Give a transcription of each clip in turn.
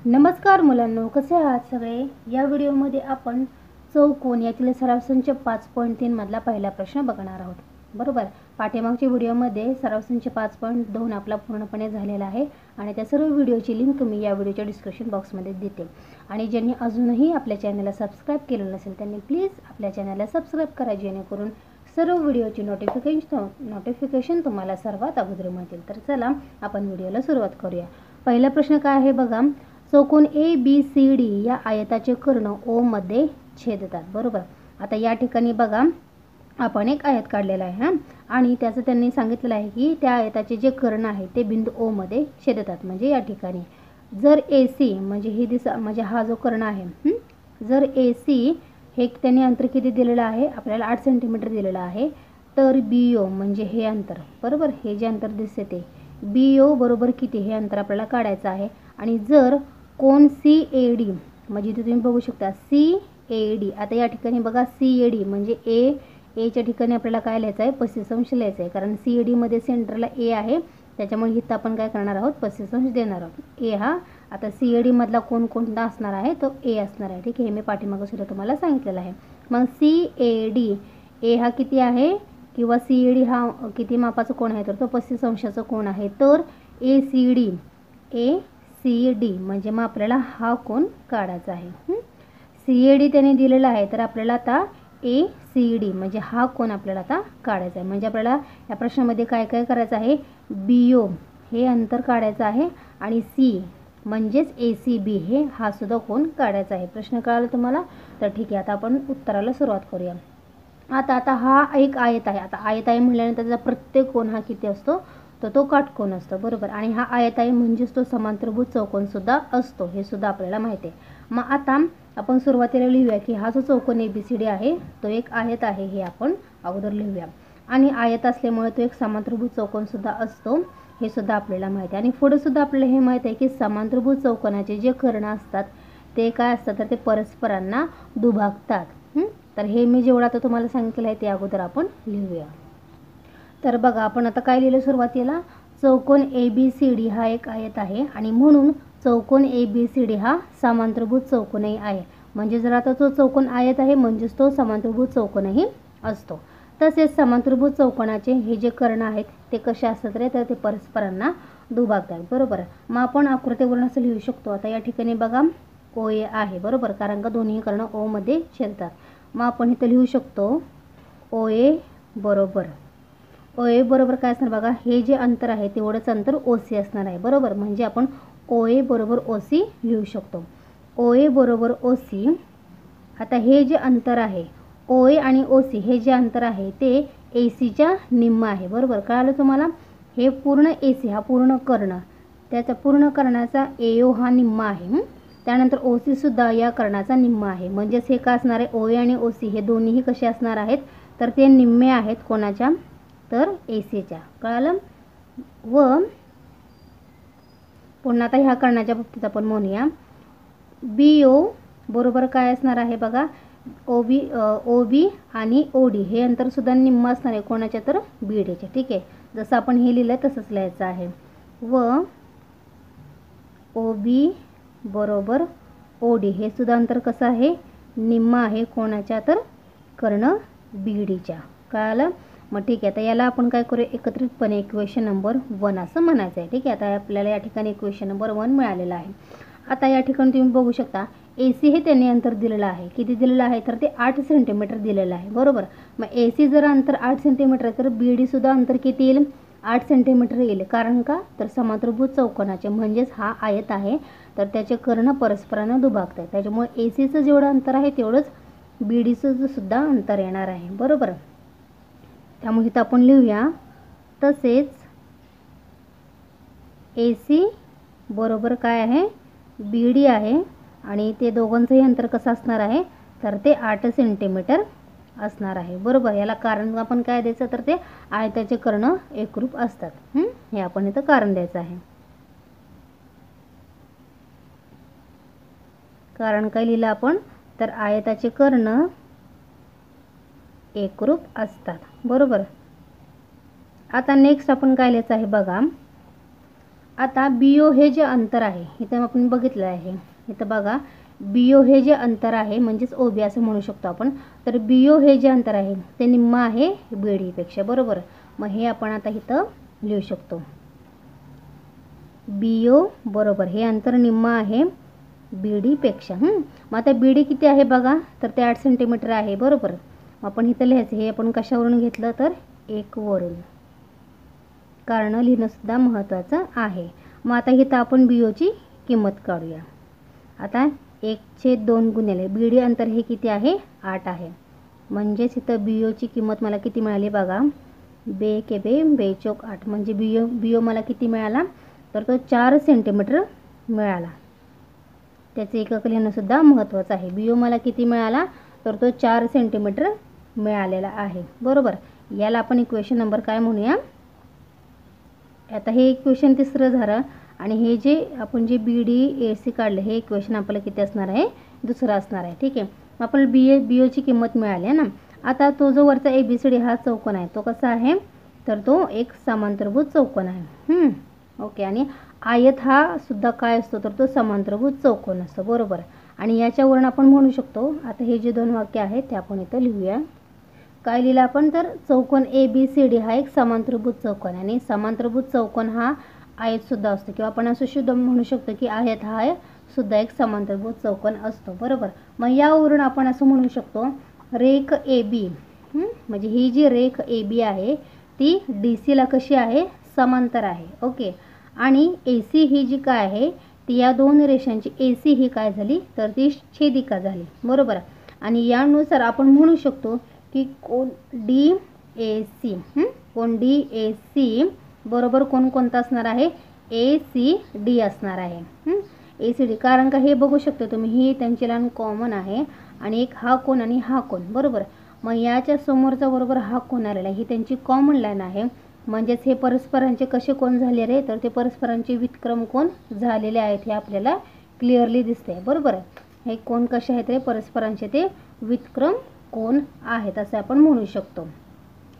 नमस्कार मुलांनो, कसे आहात सगळे। या व्हिडिओमध्ये आपण चौकोन यातील सराव संच 5.3 मधला पहिला प्रश्न बघणार आहोत। बरोबर, पाठीमागच्या व्हिडिओमध्ये सराव संच 5.2 आपला पूर्णपणे झालेला आहे आणि त्या सर्व व्हिडिओची लिंक मी या व्हिडिओच्या डिस्क्रिप्शन बॉक्समध्ये देते। आणि ज्यांनी अजूनही आपल्या चॅनलला सबस्क्राइब केलेलं नसेल त्यांनी प्लीज आपल्या चॅनलला सबस्क्राइब करा, जेणेकरून सर्व व्हिडिओची नोटिफिकेशन तुम्हाला सर्वात अगोदर मिळतील। तर चला आपण व्हिडिओला सुरुवात करूया। पहिला प्रश्न काय आहे बघा, चौकोन ABCD या आयताचे कर्ण O मध्ये छेदतात। बरोबर, आता या ठिकाणी बघा आपण एक आयत काढलेला आहे आणि त्याचं त्यांनी सांगितलेलं आहे की त्या आयताचे जे कर्ण आहे ते बिंदू O मध्ये छेदतात। म्हणजे या ठिकाणी जर AC म्हणजे हा जो कर्ण आहे, जर AC हे त्यांनी अंतर किती दिलेलं आहे, आपल्याला 8 सेंटीमीटर दिलेलं आहे, तर BO म्हणजे हे अंतर, बरोबर हे जे अंतर दिसते ते BO बरोबर किती हे अंतर आपल्याला काढायचं आहे। आणि जर कोन CAD म्हणजे इथे तुम्ही बघू शकता CAD, आता या ठिकाणी बघा CAD म्हणजे A च्या ठिकाणी आपल्याला काय लिहायचं आहे, 35 अंश लिहायचं आहे, कारण CAD मध्ये सेंटरला A आहे, त्याच्यामुळे इथं आपण काय करणार आहोत, 35 अंश देणार आहोत। A हा आता CAD मधला कोण कोणता असणार आहे, तो A असणार आहे। ठीक आहे, हे मी पाठीमागे सुद्धा तुम्हाला सांगितलेलं आहे। मग CAD A हा किती आहे किंवा CAD हा किती मापाचा कोण आहे, तर तो 35 अंशाचा कोण आहे। तर ACD म्हणजे मग आपल्याला हा कोण काढायचा आहे। CAD त्याने दिलेला आहे, तर आपल्याला आता ACD म्हणजे हा कोण आपल्याला आता काढायचा आहे। म्हणजे आपल्याला या प्रश्नामध्ये काय काय करायचं आहे, BO हे अंतर काढायचं आहे आणि C म्हणजेच ACB हे हा सुद्धा कोण काढायचा आहे। प्रश्न कळाला तुम्हाला? तर ठीक आहे, आता आपण उत्तराला सुरुवात करूया। आता हा एक आयत आहे। आता आयत आहे म्हटल्यानंतर त्याचा प्रत्येक कोण हा किती असतो, तर तो काटकोन असतो। बरोबर, आणि हा आयत आहे म्हणजेच तो समांतरभुज चौकोन सुद्धा असतो, हे सुद्धा आपल्याला माहिती आहे। मग आता आपण सुरुवातीला लिहूया की हा जो चौकोन ABCD आहे तो एक आयत आहे, हे आपण अगोदर लिहूया। आणि आयत असल्यामुळे तो एक समांतरभुज चौकोन सुद्धा असतो, हे सुद्धा आपल्याला माहिती आहे। आणि पुढे सुद्धा आपल्याला हे माहिती आहे की समांतरभुज चौकोनाचे जे कर्ण असतात ते काय असतात, तर ते परस्परांना दुभागतात। तर हे मी जेवढं आता तुम्हाला सांगितलं आहे ते अगोदर आपण लिहूया। तर बघा आपण आता काय लिहिलं सुरुवातीला, चौकोन ABCD हा एक आयत आहे आणि म्हणून चौकोन ABCD हा समांतरभुज चौकोनही आहे। म्हणजे जर आता तो चौकोन आयत आहे म्हणजेच तो समांतरभुज चौकोनही असतो। तसेच समांतरभुज चौकोनाचे हे जे कर्ण आहेत ते कसे असतात रे, तर ते परस्परांना दुभागतात। बरोबर, मग आपण आकृतीवरून असं लिहू शकतो। आता या ठिकाणी बघा OA आहे, बरोबर, कारण का दोन्ही कर्ण O मध्ये छेदतात। मग आपण इथे लिहू शकतो OA बरोबर काय असणार बघा, हे जे अंतर आहे तेवढंच अंतर OC असणार आहे। बरोबर, म्हणजे आपण OA बरोबर OC लिहू शकतो। OA बरोबर OC, आता हे जे अंतर आहे OA आणि OC हे जे अंतर आहे ते AC च्या निम्म आहे। बरोबर, कळालं तुम्हाला? हे पूर्ण AC हा पूर्ण कर्ण, त्याचा पूर्ण कर्णाचा AO हा निम्मा आहे, त्यानंतर OC सुद्धा या कर्णाचा निम्मा आहे। म्हणजेच हे काय असणार आहे, OA आणि OC हे दोन्हीही कसे असणार आहेत, तर ते निम्मे आहेत कोणाच्या, तर AC च्या। कळालं? व पुन्हा आता ह्या कर्णाच्या बाबतीत आपण म्हणूया BO बरोबर काय असणार आहे बघा, OB आणि OD हे अंतर सुद्धा निम्म असणार आहे कोणाच्या, तर BD चे। ठीक आहे, जसं आपण हे लिहिलं तसंच लिहायचं आहे। व OB बरोबर OD हे सुद्धा अंतर कसं आहे, निम्म आहे कोणाच्या, तर कर्ण BD च्या। कळालं? मग ठीक आहे, आता याला आपण काय करूया, एकत्रितपणे इक्वेशन नंबर 1 असं म्हणायचं आहे। ठीक आहे, आता आपल्याला या ठिकाणी इक्वेशन नंबर 1 मिळालेला आहे। आता या ठिकाणी तुम्ही बघू शकता AC हे त्यांनी अंतर दिलेलं आहे, किती दिलेलं आहे, तर ते 8 सेंटीमीटर दिलेलं आहे। बरोबर, मग AC जर अंतर 8 सेंटीमीटर तर BD सुद्धा अंतर किती येईल, 8 सेंटीमीटर येईल। कारण का, तर समांतरभुज चौकोनाचे म्हणजेच हा आयत आहे, तर त्याचे कर्ण परस्परांना दुभागतात, त्याच्यामुळे ACचं जेवढं अंतर आहे तेवढंच BDचं सुद्धा अंतर येणार आहे। बरोबर, त्यामुळे इथं आपण लिहूया तसेच AC बरोबर काय आहे, BD आहे आणि ते दोघांचंही अंतर कसं असणार आहे, तर ते 8 सेंटीमीटर असणार आहे। बरोबर, याला कारण आपण काय द्यायचं, तर ते आयताचे कर्ण एकरूप असतात, हे आपण इथं कारण द्यायचं आहे। कारण काय लिहिलं आपण, तर आयताचे कर्ण एकरूप असतात। बरोबर, आता नेक्स्ट आपण काय लिहायचं आहे बघा, आता BO हे जे अंतर आहे इथं आपण बघितलं आहे, इथं बघा BO हे जे अंतर आहे म्हणजेच OB असं म्हणू शकतो आपण. तर BO हे जे अंतर आहे ते निम्म आहे BD पेक्षा, बरोबर. मग हे आपण आता इथं लिहू शकतो. BO बरोबर हे अंतर निम्म आहे BD पेक्षा. मग आता BD किती आहे बघा, तर ते 8 सेंटीमीटर आहे, बरोबर. मग आपण इथं लिहायचं, हे आपण कशावरून घेतलं तर 1 वरून, कारण लिहिणं सुद्धा महत्त्वाचं आहे. मग आता इथं आपण BO ची किंमत काढूया. आता 1/2 गुणिले BD अंतर हे किती आहे 8 आहे, म्हणजेच इथं BO ची किंमत मला किती मिळाली बघा, 2 के 2 चौक 8, म्हणजे BO मला किती मिळाला तर तो 4 सेंटीमीटर मिळाला. त्याचे एकक लिहिणं सुद्धा महत्त्वाचं आहे. BO मला किती मिळाला तर तो 4 सेंटीमीटर मिळालेला आहे, बरोबर. याला आपण इक्वेशन नंबर काय म्हणूया, आता हे इक्वेशन तिसरं झालं आणि हे जे आपण जे BD AC काढलं हे इक्वेशन आपल्याला किती असणार आहे, दुसरं असणार आहे. ठीक आहे. आपण BO ची किंमत मिळाली आहे ना. आता तो जो वरचा ABCD हा चौकोन आहे तो कसा आहे तर तो एक समांतरभुज चौकोन आहे. ओके. आणि आयत हा सुद्धा काय असतो तर तो समांतरभुज चौकोन असतो, बरोबर. आणि याच्यावरून आपण म्हणू शकतो, आता हे जे 2 वाक्य आहेत ते आपण इथं लिहूया. काय लिहिलं आपण तर चौकोन ABCD हा एक समांतरभुज चौकोन, आणि समांतरभुज चौकोन हा आयत सुद्धा असतो, किंवा आपण असं शुद्ध म्हणू शकतो की आयत हा सुद्धा एक समांतरभुज चौकोन असतो, बरोबर. मग यावरून आपण असं म्हणू शकतो रेख AB, म्हणजे ही जी रेख AB आहे ती DC ला कशी आहे, समांतर आहे. ओके. आणि AC ही जी काय आहे ती या दोन रेषांची AC ही काय झाली तर ती छेदिका झाली, बरोबर. आणि यानुसार आपण म्हणू शकतो की कोण DAC, कोण DAC बरोबर कोण कोणता असणार आहे, ACD असणार आहे. ACD, कारण का हे बघू शकतो तुम्ही, ही त्यांची लाईन कॉमन आहे आणि एक हा कोण आणि हा कोण, बरोबर. मग याच्या समोरचा बरोबर हा कोण आलेला आहे, ही त्यांची कॉमन लाईन आहे, म्हणजेच हे परस्परांचे कसे कोण झाले रे तर ते परस्परांचे व्युत्क्रम कोण झालेले आहेत हे आपल्याला क्लिअरली दिसते, बरोबर. हे कोण कसे आहेत रे, परस्परांचे ते व्युत्क्रम कोण आहेत असं आपण म्हणू शकतो.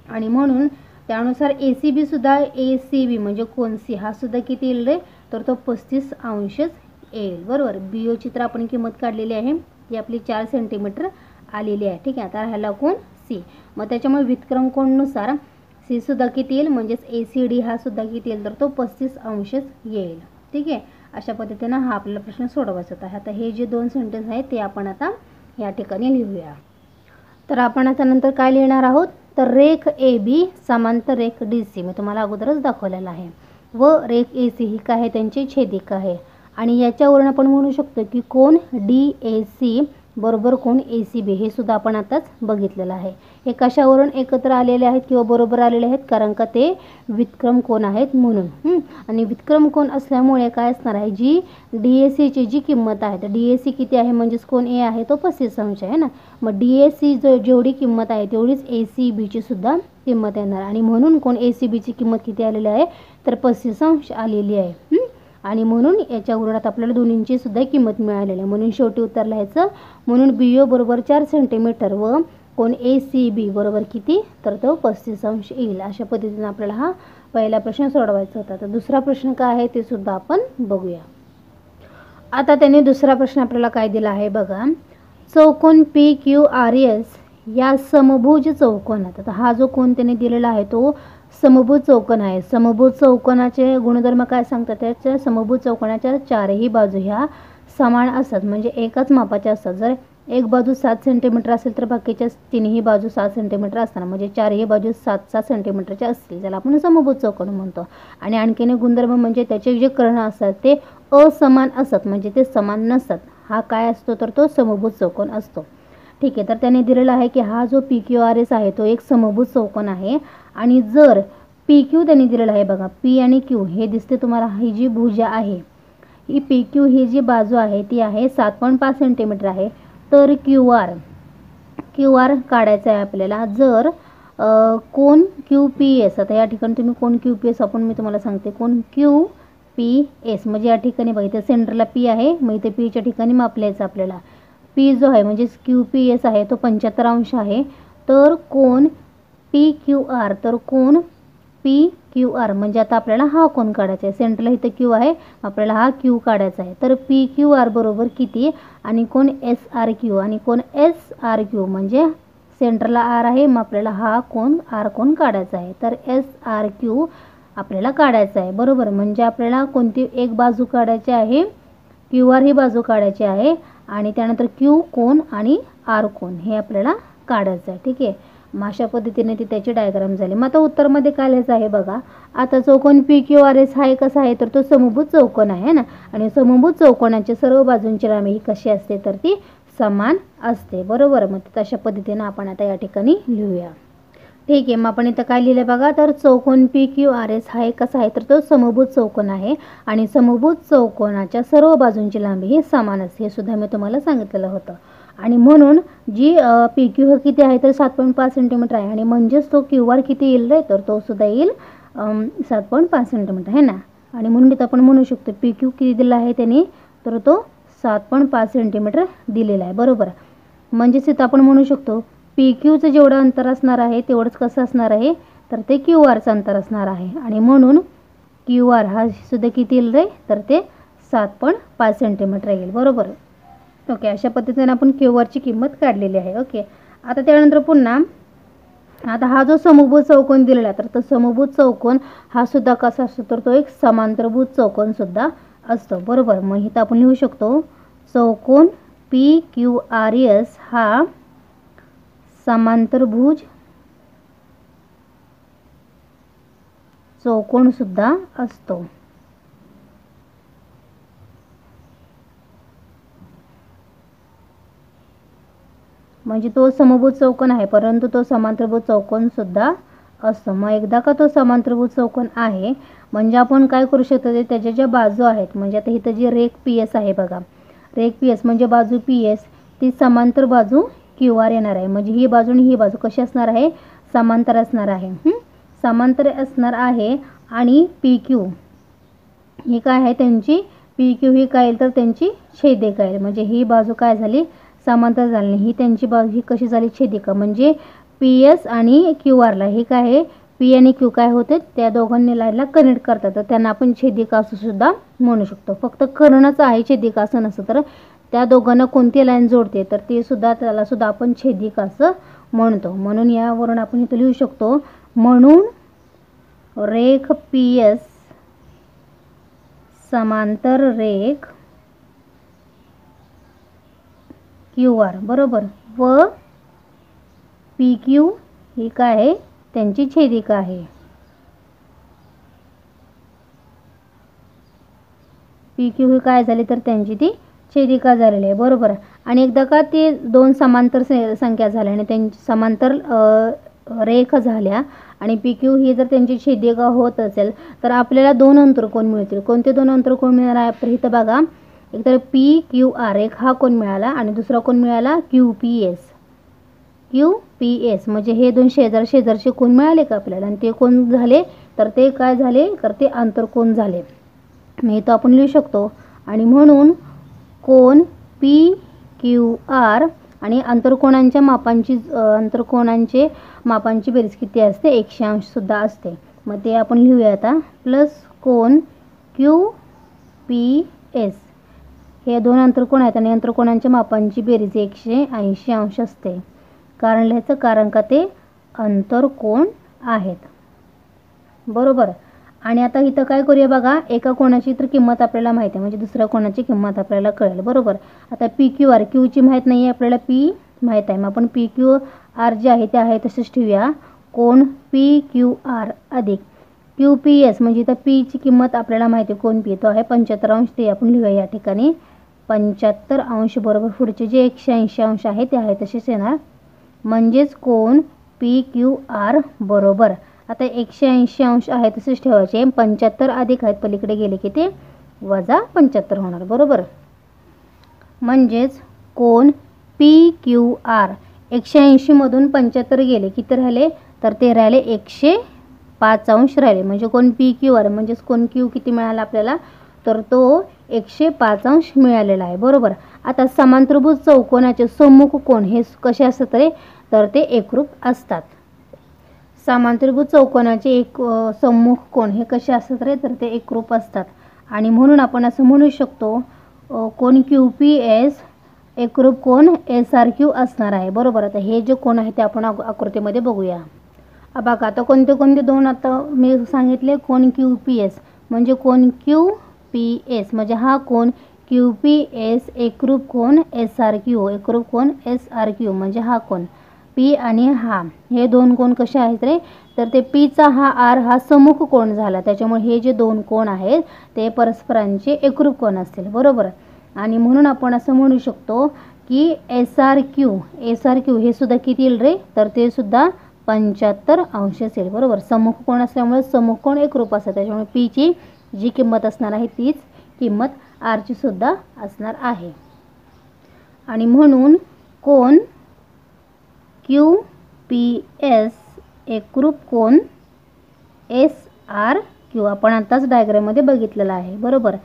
आणि म्हणून त्यानुसार ACB सुद्धा ACB म्हणजे कोन C हा सुद्धा किती येईल रे तर तो 35 अंशच येईल, बरोबर. BO ची तर आपण किंमत काढलेली आहे ती आपली 4 सेंटीमीटर आलेली आहे. ठीक आहे. आता ह्याला कोण C, मग त्याच्यामुळे व्युत्क्रम कोणनुसार C सुद्धा किती येईल, म्हणजेच ACD हा सुद्धा किती येईल तर तो 35 अंशच येईल. ठीक आहे. अशा पद्धतीने हा आपल्याला प्रश्न सोडवायचा होता. आता हे जे 2 सेंटेन्स आहेत ते आपण आता या ठिकाणी लिहूया. तर आपण आता नंतर काय लिहिणार आहोत तर रेख AB समांतर रेख DC मी तुम्हाला अगोदरच दाखवलेला आहे, व रेख AC ही काय आहे त्यांची छेदिका आहे. आणि याच्यावरून आपण म्हणू शकतो की कोण DAC बरोबर कोण ACB हे सुद्धा आपण आताच बघितलेलं आहे. हे कशावरून एकत्र आलेले आहेत किंवा बरोबर आलेले आहेत, कारण का ते व्युत्क्रम कोण आहेत म्हणून. आणि व्युत्क्रम कोण असल्यामुळे काय असणार आहे, जी DAC ची जी किंमत आहे तर DAC किती आहे म्हणजेच कोण A आहे तो 35 अंश आहे ना. मग DAC जेवढी किंमत आहे तेवढीच ACB ची सुद्धा किंमत येणार, आणि म्हणून कोण ACB ची किंमत किती आलेली आहे तर 35 अंश आलेली आहे. आणि म्हणून याच्यावरून आता आपल्याला दोन्हींची सुद्धा किंमत मिळालेली आहे, म्हणून शेवटी उत्तर लिहायचं. म्हणून BO बरोबर 4 सेंटीमीटर व कोण ACB बरोबर किती तर तो 35 अंश येईल. अशा पद्धतीने आपल्याला हा पहिला प्रश्न सोडवायचा होता. तर दुसरा प्रश्न काय आहे ते सुद्धा आपण बघूया. आता त्यांनी दुसरा प्रश्न आपल्याला काय दिला आहे बघा, चौकोन PQRS या समभुज चौकोनात, आता हा जो कोण त्याने दिलेला आहे तो समभुज चौकोन आहे. समभुज चौकोनाचे गुणधर्म काय सांगतात, त्याच्या समभुज चौकोनाच्या चारही बाजू ह्या समान असतात, म्हणजे एकाच मापाच्या असतात. जर एक बाजू 7 सेंटीमीटर असेल तर बाकीच्या तिन्ही बाजू 7 सेंटीमीटर असतात, म्हणजे चारही बाजू 7-7 सेंटीमीटरच्या असतील, त्याला आपण समभुज चौकोन म्हणतो. आणि आणखीन एक गुणधर्म म्हणजे त्याचे जे कर्ण असतात ते असमान असतात, म्हणजे ते समान नसतात. हा काय असतो तर तो समभुज चौकोन असतो. ठीक आहे. तर त्याने दिलेला आहे की हा जो PQRS आहे तो एक समभुज चौकोन आहे, आणि जर PQ त्यांनी दिलेला आहे बघा, P आणि Q हे दिसते तुम्हाला, ही जी भुजा आहे ही PQ ही जी बाजू आहे ती आहे 7.5 सेंटीमीटर आहे. तर QR काढायचा आहे आपल्याला. जर कोण QPS, आता या ठिकाणी तुम्ही कोण QPS आपण मी तुम्हाला सांगते, कोण QPS म्हणजे या ठिकाणी बघा इथे सेंटरला P आहे, मग इथे P च्या ठिकाणी मापल्याचं आपल्याला. P जो आहे म्हणजे QPS आहे तो 75 अंश आहे. तर कोण PQR, तर कोण पी क्यू आर म्हणजे आता आपल्याला हा कोन काढायचा आहे. सेंटरला इथं क्यू आहे, आपल्याला हा क्यू काढायचा आहे. तर पी क्यू आर बरोबर किती आणि कोण एस आर क्यू आणि कोण एस आर क्यू म्हणजे सेंटरला आर आहे, मग आपल्याला हा कोन आर कोन काढायचा आहे. तर एस आर क्यू आपल्याला काढायचा आहे. बरोबर, म्हणजे आपल्याला कोणती एक बाजू काढायची आहे, क्यू आर ही बाजू काढायची आहे आणि त्यानंतर क्यू कोन आणि आर कोन हे आपल्याला काढायचं आहे. ठीक आहे, मग अशा पद्धतीने ती त्याची डायग्राम झाली. मग आता उत्तरमध्ये काय लिहायचं आहे बघा. आता चौकोन पी क्यू आर एस हा कसा आहे, तर तो समभुज चौकोन आहे ना, आणि समभुज चौकोनाच्या सर्व बाजूंची लांबी ही कशी असते, तर ती समान असते. बरोबर, मग तशा पद्धतीने आपण आता या ठिकाणी लिहूया. ठीक आहे, मग आपण इथं काय लिहिलं बघा. तर चौकोन पी क्यू आर एस हा कसा आहे, तर तो समभुज चौकोन आहे आणि समभुज चौकोनाच्या सर्व बाजूंची लांबी ही समान असते. हे सुद्धा मी तुम्हाला सांगितलेलं होतं. आणि म्हणून जी पी क्यू किती आहे, तर 7.5 सेंटीमीटर आहे आणि म्हणजेच तो क्यू आर किती येईल रे, तर तो सुद्धा येईल 7.5 सेंटीमीटर आहे ना. आणि म्हणून इथं आपण म्हणू शकतो पी क्यू किती दिला आहे त्याने, तर तो 7.5 सेंटीमीटर दिलेला आहे. बरोबर, म्हणजेच इथं आपण म्हणू शकतो पी क्यूचं जेवढं अंतर असणार आहे तेवढंच कसं असणार आहे, तर ते क्यू आरचं अंतर असणार आहे. आणि म्हणून क्यू आर हा सुद्धा किती येईल रे, तर ते 7.5 सेंटीमीटर येईल. बरोबर, ओके. अशा पद्धतीने आपण क्यू आरची किंमत काढलेली आहे. ओके, आता त्यानंतर पुन्हा आता हा जो समभुज चौकोन दिलेला आहे, तर तो समभुज चौकोन हा सुद्धा कसा असतो, तर तो एक समांतरभुज चौकोन सुद्धा असतो. बरोबर, मग इथं आपण लिहू शकतो चौकोन पी क्यू आर एस हा समांतरभुज चौकोन सुद्धा असतो. म्हणजे तो समभुज चौकोन आहे परंतु तो समांतरभुज चौकोन सुद्धा असतो. मग एकदा का तो समांतरभुज चौकोन आहे म्हणजे आपण काय करू शकतो, ते त्याच्या ज्या बाजू आहेत, म्हणजे आता इथं जी रेख पी एस आहे बघा, रेख पी एस म्हणजे बाजू पी एस ती समांतर बाजू क्यू आर येणार आहे. म्हणजे ही बाजू आणि ही बाजू कशी असणार आहे, समांतर असणार आहे. समांतर असणार आहे. आणि पी क्यू ही काय आहे त्यांची, पी क्यू ही काय येईल, तर त्यांची छेदिका आहे. म्हणजे ही बाजू काय झाली, समांतर झाली नाही, ही त्यांची बाजू ही कशी झाली, छेदिका. म्हणजे पी एस आणि क्यू आरला ही काय आहे, पी आणि क्यू काय होते, त्या दोघांनी लाईनला कनेक्ट करतात, तर त्यांना आपण छेदिका असं सुद्धा म्हणू शकतो. फक्त कर्णच आहे छेदिका असं नसतं, तर त्या दोघांना कोणती लाईन जोडते, तर ते सुद्धा त्याला सुद्धा आपण छेदिका असं म्हणतो. म्हणून यावरून आपण इथं लिहू शकतो, म्हणून रेख पी एस समांतर रेख क्यू आर. बरोबर, व पी क्यू ही काय आहे, त्यांची छेदिका आहे. पी क्यू ही काय झाली, तर त्यांची ती छेदिका झालेली आहे. बरोबर, आणि एकदा का ते दोन समांतर संख्या झाल्या आणि त्यांची समांतर रेख झाल्या आणि पी क्यू ही जर त्यांची छेदिका होत असेल तर आपल्याला दोन अंतरकोन मिळतील. कोणते दोन अंतरकोन मिळणार आहे, तर इथं बघा, एकतर पी क्यू आर एक हा कोन मिळाला आणि दुसरा कोन मिळाला Q P S. Q P S म्हणजे हे दोन शेजारचे कोन मिळाले का आपल्याला, आणि ते कोन झाले, तर ते काय झाले, तर ते आंतरकोन झाले. मी इथं आपण लिहू शकतो. आणि म्हणून कोन पी क्यू आर आणि आंतरकोनांच्या मापांची बेरीज किती असते, 180 सुद्धा असते. मग ते आपण लिहूया आता, प्लस कोन क्यू पी एस हे दोन अंतरकोन आहेत आणि अंतरकोनांच्या मापांची बेरीज 180 अंश असते. कारण लिहायचं, कारण का ते अंतरकोन आहेत. बरोबर, आणि आता इथं काय करूया बघा, एका कोणाची तर किंमत आपल्याला माहिती आहे म्हणजे दुसऱ्या कोणाची किंमत आपल्याला कळेल. बरोबर, आता पी क्यू आर, क्यूची माहीत नाही आहे आपल्याला, पी माहीत आहे, मग आपण पी क्यू आर जे आहे ते आहे तसेच ठेवूया. कोन पी क्यू आर अधिक क्यू पी एस म्हणजे इथं पीची किंमत आपल्याला माहिती आहे, कोन पी तो आहे 75 अंश, ते आपण लिहूया या ठिकाणी 75 अंश. बरोबर, पुढचे जे 180 अंश आहे ते आहे तसेच येणार. म्हणजेच कोन पी क्यू आर बरोबर, आता 180 अंश आहे तसेच ठेवायचे, 75 अधिक आहेत पलीकडे गेले की ते वजा 75 होणार. बरोबर, म्हणजेच कोन पी क्यू आर 180 मधून 75 गेले किती राहिले, तर ते राहिले 105 अंश राहिले. म्हणजे कोन पी क्यू आर म्हणजेच कोन क्यू किती मिळाला आपल्याला, तर तो 105 अंश मिळालेला आहे. बरोबर, आता समांतरभुज चौकोनाचे सम्मुख कोन हे कसे असतात रे, तर ते एकरूप असतात. समांतरभुज चौकोनाचे एक सम्मुख कोन हे कसे असतात रे, तर ते एकरूप असतात आणि म्हणून आपण असं म्हणू शकतो कोन QPS एकरूप कोन SRQ असणार आहे. बरोबर. आता हे जे कोन आहे ते आपण आकृतीमध्ये बघूया. बघा आता कोणते कोणते दोन आता मी सांगितले. कोन QPS म्हणजे कोन QPS म्हणजे हा कोन QPS एकरूप कोन SRQ एकरूप कोन SRQ म्हणजे हा कोन P आणि हा हे दोन कोन कसे आहेत रे, तर ते P चा हा R हा सम्मुख कोन झाला, त्याच्यामुळे हे जे दोन कोन आहेत ते परस्परांचे एकरूप कोन असतील. बरोबर. आणि म्हणून आपण असं म्हणू शकतो की SRQ हे सुद्धा किती येईल रे, तर ते सुद्धा 75 अंश असेल. बरोबर. सम्मुख कोन असल्यामुळे सम्मुख कोन एकरूप असतात, त्याच्यामुळे P ची जी किंमत असणार आहे तीच किंमत R ची सुद्धा असणार आहे. आणि म्हणून कोन QPS एकरूप कोन SRQ आपण आताच डायग्राममध्ये बघितलेलं आहे. बरोबर.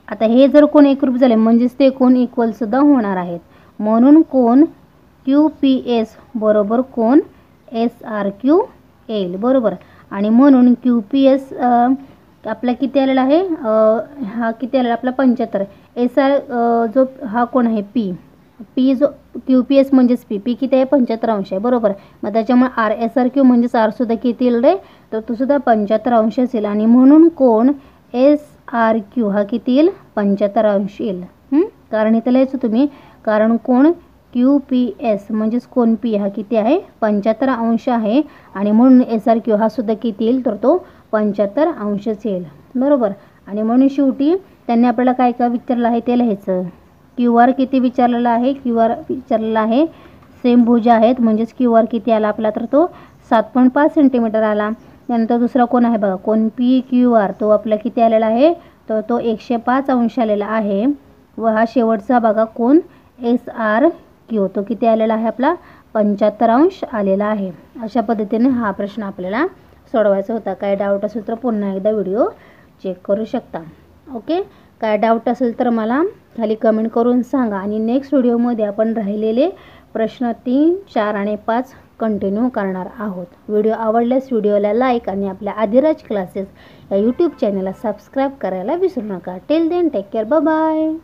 आता हे जर कोन एकरूप झाले म्हणजेच ते कोन इक्वल सुद्धा होणार आहेत. म्हणून कोन QPS बरोबर कोन SRQ येईल. बरोबर. आणि म्हणून QPS आपला किती आलेला आहे, हा किती आलेला आपला 75. SR जो हा कोण आहे P जो QPS म्हणजेच P किती आहे 75 अंश आहे. बरोबर. मग त्याच्यामुळे SRQ म्हणजेच R सुद्धा किती येईल रे, तर तो सुद्धा 75 अंश असेल आणि म्हणून कोन SRQ हा किती येईल 75 अंश येईल. कारण इथं लिहायचं तुम्ही, कारण कोन QPS म्हणजेच कोन P हा किती आहे 75 अंश आहे आणि म्हणून SRQ हा सुद्धा किती येईल, तर तो 75 अंशच येईल. बरोबर. आणि म्हणून शेवटी त्यांनी आपल्याला काय काय विचारलं आहे ते लिहायचं. QR किती विचारलेला आहे, QR विचारलेला आहे. सेम भुजा आहेत म्हणजेच QR किती आला आपला, तर तो 7.5 सेंटीमीटर आला. त्यानंतर दुसरा कोन आहे बघा कोन PQR तो आपला किती आलेला आहे, तर तो 105 अंश आलेला आहे. व हा शेवटचा बघा कोन SRQ तो किती आलेला आहे आपला 75 अंश आलेला आहे. अशा पद्धतीने हा प्रश्न आपल्याला सोडवायचा होता. काय डाऊट असेल तर पुन्हा एकदा व्हिडिओ चेक करू शकता. ओके. काय डाऊट असेल तर मला खाली कमेंट करून सांगा आणि नेक्स्ट व्हिडिओमध्ये आपण राहिलेले प्रश्न 3, 4 आणि 5 कंटिन्यू करणार आहोत. व्हिडिओ आवडल्यास व्हिडिओला लाईक आणि आपल्या आदिराज क्लासेस या यूट्यूब चॅनलला सबस्क्राईब करायला विसरू नका. Till then take care. Bye bye.